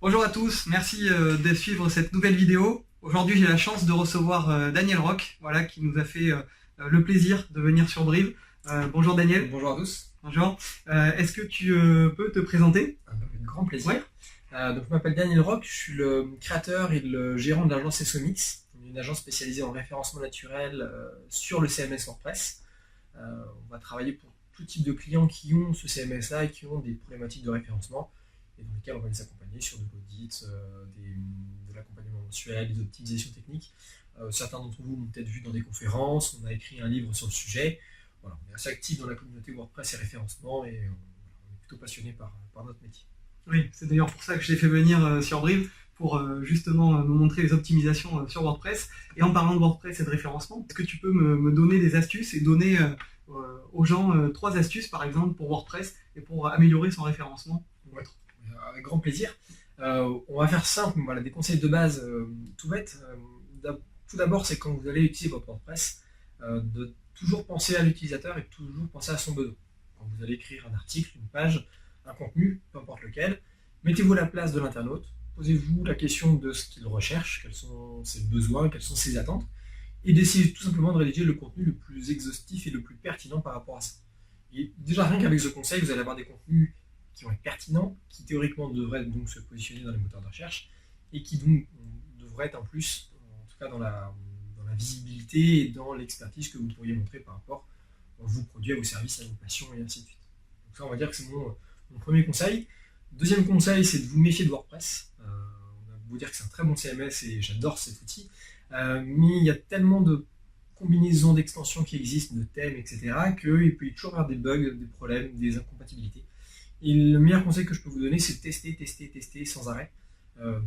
Bonjour à tous, merci de suivre cette nouvelle vidéo. Aujourd'hui, j'ai la chance de recevoir Daniel Roch, voilà, qui nous a fait le plaisir de venir sur Brive. Bonjour Daniel. Bonjour à tous. Bonjour. Est-ce que tu peux te présenter? Avec grand plaisir. Ouais. Donc, je m'appelle Daniel Roch, je suis le créateur et le gérant de l'agence SOMix, une agence spécialisée en référencement naturel sur le CMS WordPress. On va travailler pour tout type de clients qui ont ce CMS-là et qui ont des problématiques de référencement, et dans lesquels on va les accompagner sur de l'audit, de l'accompagnement mensuel, des optimisations techniques. Certains d'entre vous m'ont peut-être vu dans des conférences, on a écrit un livre sur le sujet. Voilà, on est assez actif dans la communauté WordPress et référencement, et on est plutôt passionné par notre métier. Oui, c'est d'ailleurs pour ça que je l'ai fait venir sur Brive, pour justement nous montrer les optimisations sur WordPress. Et en parlant de WordPress et de référencement, est-ce que tu peux me donner des astuces et donner aux gens 3 astuces par exemple pour WordPress et pour améliorer son référencement ou autre? Avec grand plaisir. On va faire simple, voilà, des conseils de base tout bêtes. Tout d'abord, c'est quand vous allez utiliser votre WordPress, de toujours penser à l'utilisateur et toujours penser à son besoin. Quand vous allez écrire un article, une page, un contenu, peu importe lequel, mettez-vous à la place de l'internaute, posez-vous la question de ce qu'il recherche, quels sont ses besoins, quelles sont ses attentes, et d'essayer tout simplement de rédiger le contenu le plus exhaustif et le plus pertinent par rapport à ça. Et déjà, rien qu'avec ce conseil, vous allez avoir des contenus qui vont être pertinents, qui théoriquement devraient donc se positionner dans les moteurs de recherche, et qui donc devraient être en plus, en tout cas dans la visibilité et dans l'expertise que vous pourriez montrer par rapport à vos produits, à vos services, à vos passions, et ainsi de suite. Donc ça, on va dire que c'est mon premier conseil. Deuxième conseil, c'est de vous méfier de WordPress. On va vous dire que c'est un très bon CMS et j'adore cet outil, mais il y a tellement de combinaisons d'extensions qui existent, de thèmes, etc., qu'il peut toujours y avoir des bugs, des problèmes, des incompatibilités. Et le meilleur conseil que je peux vous donner, c'est de tester sans arrêt.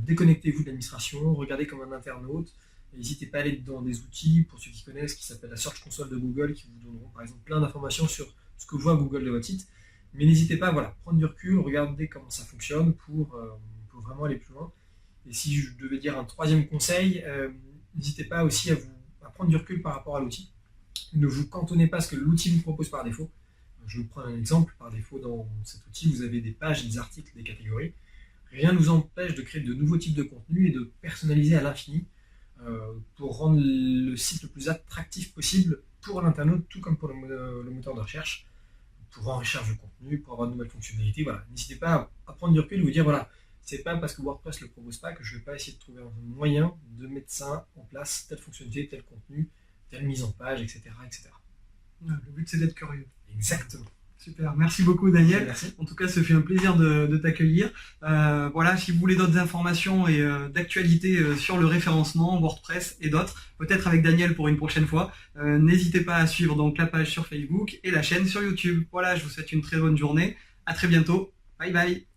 Déconnectez-vous de l'administration, regardez comme un internaute. N'hésitez pas à aller dans des outils, pour ceux qui connaissent, qui s'appelle la Search Console de Google, qui vous donneront par exemple plein d'informations sur ce que voit Google de votre site. Mais n'hésitez pas à prendre du recul, regarder comment ça fonctionne pour vraiment aller plus loin. Et si je devais dire un troisième conseil, n'hésitez pas aussi à prendre du recul par rapport à l'outil. Ne vous cantonnez pas à ce que l'outil vous propose par défaut. Je vous prends un exemple. Par défaut, dans cet outil, vous avez des pages, des articles, des catégories. Rien ne vous empêche de créer de nouveaux types de contenus et de personnaliser à l'infini pour rendre le site le plus attractif possible pour l'internaute, tout comme pour le moteur de recherche, pour enrichir vos contenus, pour avoir de nouvelles fonctionnalités. Voilà. N'hésitez pas à prendre du recul et vous dire, voilà, c'est pas parce que WordPress ne le propose pas que je ne vais pas essayer de trouver un moyen de mettre ça en place, telle fonctionnalité, tel contenu, telle mise en page, etc. etc. Le but c'est d'être curieux. Exactement. Super, merci beaucoup Daniel. Merci. En tout cas, ce fut un plaisir de t'accueillir. Voilà, si vous voulez d'autres informations et d'actualités sur le référencement, WordPress et d'autres, peut-être avec Daniel pour une prochaine fois, n'hésitez pas à suivre donc la page sur Facebook et la chaîne sur YouTube. Voilà, je vous souhaite une très bonne journée. À très bientôt. Bye bye.